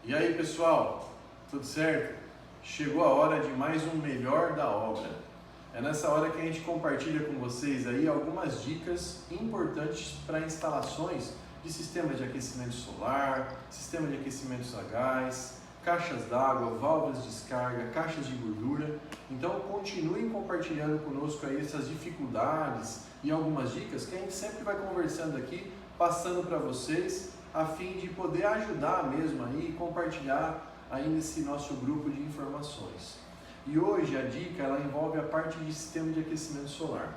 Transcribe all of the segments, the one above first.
E aí pessoal, tudo certo? Chegou a hora de mais um Melhor da Obra. É nessa hora que a gente compartilha com vocês aí algumas dicas importantes para instalações de sistemas de aquecimento solar, sistema de aquecimento a gás, caixas d'água, válvulas de descarga, caixas de gordura. Então continuem compartilhando conosco aí essas dificuldades e algumas dicas que a gente sempre vai conversando aqui, passando para vocês, a fim de poder ajudar mesmo aí e compartilhar aí nesse nosso grupo de informações. E hoje a dica ela envolve a parte de sistema de aquecimento solar.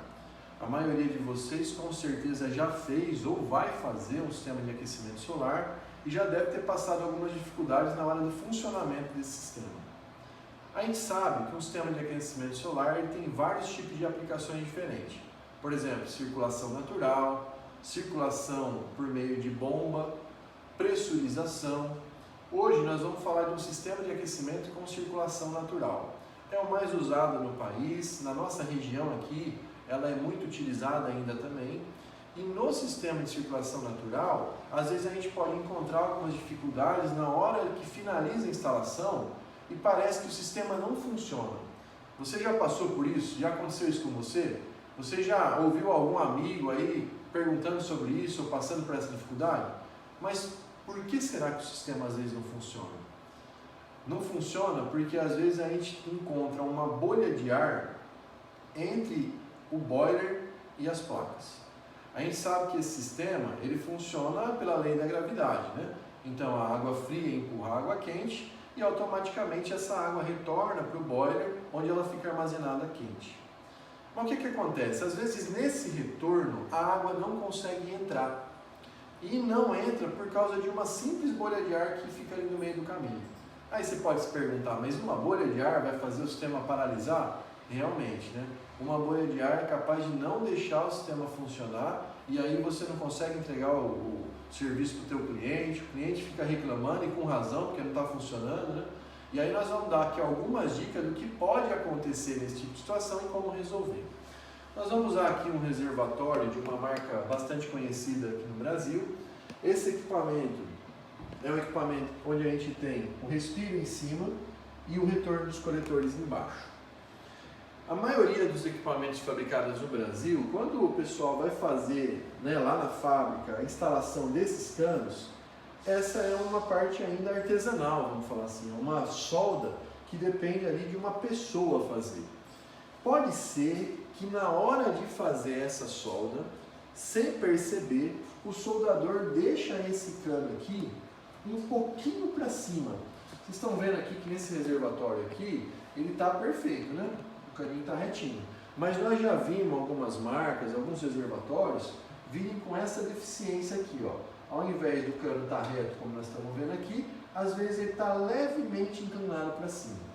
A maioria de vocês com certeza já fez ou vai fazer um sistema de aquecimento solar e já deve ter passado algumas dificuldades na hora do funcionamento desse sistema. A gente sabe que um sistema de aquecimento solar ele tem vários tipos de aplicações diferentes. Por exemplo, circulação natural, circulação por meio de bomba, pressurização. Hoje nós vamos falar de um sistema de aquecimento com circulação natural. É o mais usado no país, na nossa região aqui, ela é muito utilizada ainda também. E no sistema de circulação natural, às vezes a gente pode encontrar algumas dificuldades na hora que finaliza a instalação e parece que o sistema não funciona. Você já passou por isso? Já aconteceu isso com você? Você já ouviu algum amigo aí perguntando sobre isso ou passando por essa dificuldade? Mas por que será que o sistema às vezes não funciona? Não funciona porque às vezes a gente encontra uma bolha de ar entre o boiler e as placas. A gente sabe que esse sistema ele funciona pela lei da gravidade, né? Então a água fria empurra a água quente e automaticamente essa água retorna para o boiler onde ela fica armazenada quente. Mas o que acontece? Às vezes nesse retorno a água não consegue entrar. E não entra por causa de uma simples bolha de ar que fica ali no meio do caminho. Aí você pode se perguntar, mas uma bolha de ar vai fazer o sistema paralisar? Realmente, né? Uma bolha de ar é capaz de não deixar o sistema funcionar e aí você não consegue entregar o serviço para o teu cliente, o cliente fica reclamando e com razão porque não está funcionando, né? E aí nós vamos dar aqui algumas dicas do que pode acontecer nesse tipo de situação e como resolver. Nós vamos usar aqui um reservatório de uma marca bastante conhecida aqui no Brasil. Esse equipamento é um equipamento onde a gente tem o respiro em cima e o retorno dos coletores embaixo. A maioria dos equipamentos fabricados no Brasil, quando o pessoal vai fazer lá na fábrica a instalação desses canos, essa é uma parte ainda artesanal, vamos falar assim, é uma solda que depende ali de uma pessoa fazer. Pode ser que na hora de fazer essa solda, sem perceber, o soldador deixa esse cano aqui um pouquinho para cima. Vocês estão vendo aqui que nesse reservatório aqui, ele está perfeito, né? O caninho está retinho. Mas nós já vimos algumas marcas, alguns reservatórios, virem com essa deficiência aqui, ó. Ao invés do cano estar reto, como nós estamos vendo aqui, às vezes ele está levemente inclinado para cima.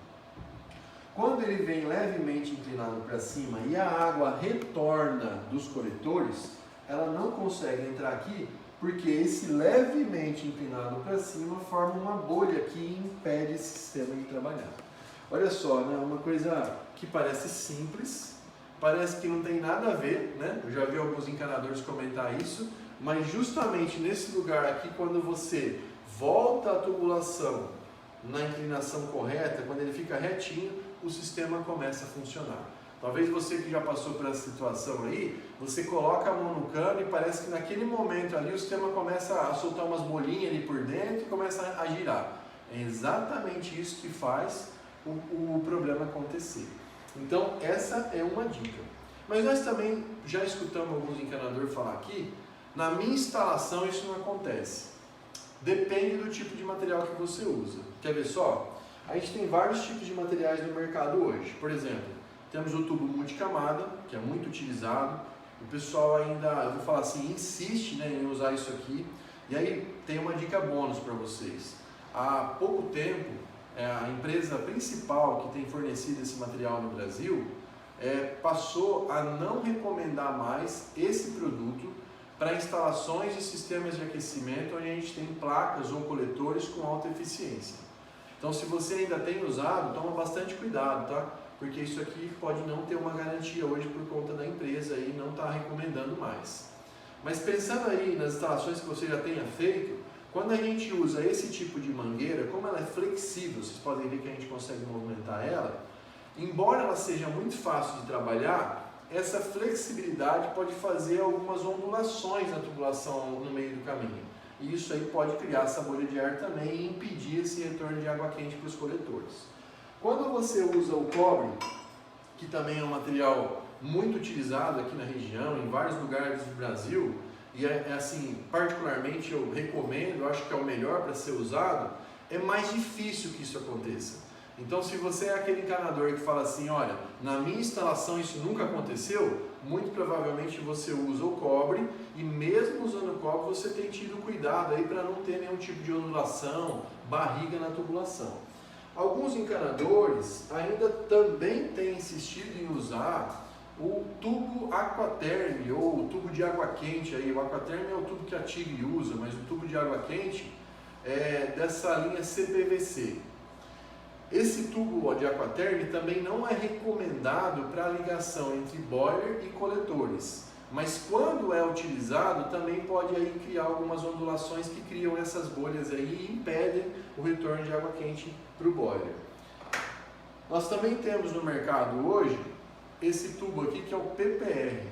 Quando ele vem levemente inclinado para cima e a água retorna dos coletores, ela não consegue entrar aqui porque esse levemente inclinado para cima forma uma bolha que impede esse sistema de trabalhar. Olha só, né? Uma coisa que parece simples, parece que não tem nada a ver, né? Eu já vi alguns encanadores comentar isso, mas justamente nesse lugar aqui, quando você volta a tubulação na inclinação correta, quando ele fica retinho, o sistema começa a funcionar. Talvez você que já passou por essa situação aí, você coloca a mão no cano e parece que naquele momento ali o sistema começa a soltar umas bolinhas ali por dentro e começa a girar. É exatamente isso que faz o problema acontecer. Então essa é uma dica. Mas nós também já escutamos alguns encanadores falar aqui, na minha instalação isso não acontece. Depende do tipo de material que você usa. Quer ver só? A gente tem vários tipos de materiais no mercado hoje. Por exemplo, temos o tubo multicamada, que é muito utilizado. O pessoal ainda, eu vou falar assim, insiste em usar isso aqui. E aí tem uma dica bônus para vocês. Há pouco tempo, a empresa principal que tem fornecido esse material no Brasil passou a não recomendar mais esse produto para instalações de sistemas de aquecimento onde a gente tem placas ou coletores com alta eficiência. Então, se você ainda tem usado, toma bastante cuidado, tá? Porque isso aqui pode não ter uma garantia hoje por conta da empresa e não está recomendando mais. Mas pensando aí nas instalações que você já tenha feito, Quando a gente usa esse tipo de mangueira, como ela é flexível, vocês podem ver que a gente consegue movimentar ela, embora ela seja muito fácil de trabalhar, essa flexibilidade pode fazer algumas ondulações na tubulação no meio do caminho. E isso aí pode criar essa bolha de ar também e impedir esse retorno de água quente para os coletores. Quando você usa o cobre, que também é um material muito utilizado aqui na região, em vários lugares do Brasil, e é assim, particularmente eu recomendo, eu acho que é o melhor para ser usado, é mais difícil que isso aconteça. Então, se você é aquele encanador que fala assim, olha, na minha instalação isso nunca aconteceu, muito provavelmente você usa o cobre e mesmo usando o cobre você tem tido cuidado aí para não ter nenhum tipo de ondulação, barriga na tubulação. Alguns encanadores ainda também têm insistido em usar o tubo aquaterme ou o tubo de água quente. Aí, o aquaterme é o tubo que a Tigre usa, mas o tubo de água quente é dessa linha CPVC. Esse tubo de aquaterme também não é recomendado para ligação entre boiler e coletores, mas quando é utilizado também pode aí criar algumas ondulações que criam essas bolhas aí e impedem o retorno de água quente para o boiler. Nós também temos no mercado hoje esse tubo aqui que é o PPR.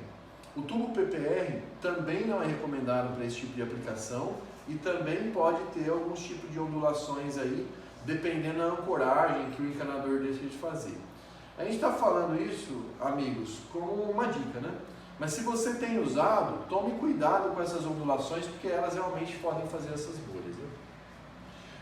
O tubo PPR também não é recomendado para esse tipo de aplicação e também pode ter alguns tipos de ondulações aí, dependendo da ancoragem que o encanador deixa de fazer. A gente está falando isso, amigos, como uma dica, né? Mas se você tem usado, tome cuidado com essas ondulações, porque elas realmente podem fazer essas bolhas, né?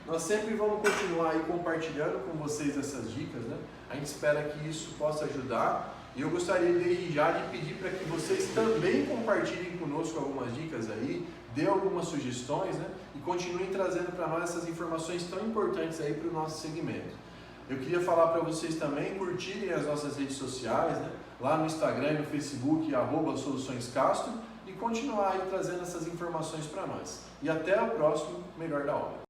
Nós sempre vamos continuar aí compartilhando com vocês essas dicas, né? A gente espera que isso possa ajudar. E eu gostaria desde já de pedir para que vocês também compartilhem conosco algumas dicas aí, dê algumas sugestões, né? E continuem trazendo para nós essas informações tão importantes aí para o nosso segmento. Eu queria falar para vocês também curtirem as nossas redes sociais, né? Lá no Instagram e no Facebook, @soluçõescastro, e continuar aí trazendo essas informações para nós. E até o próximo Melhor da Obra.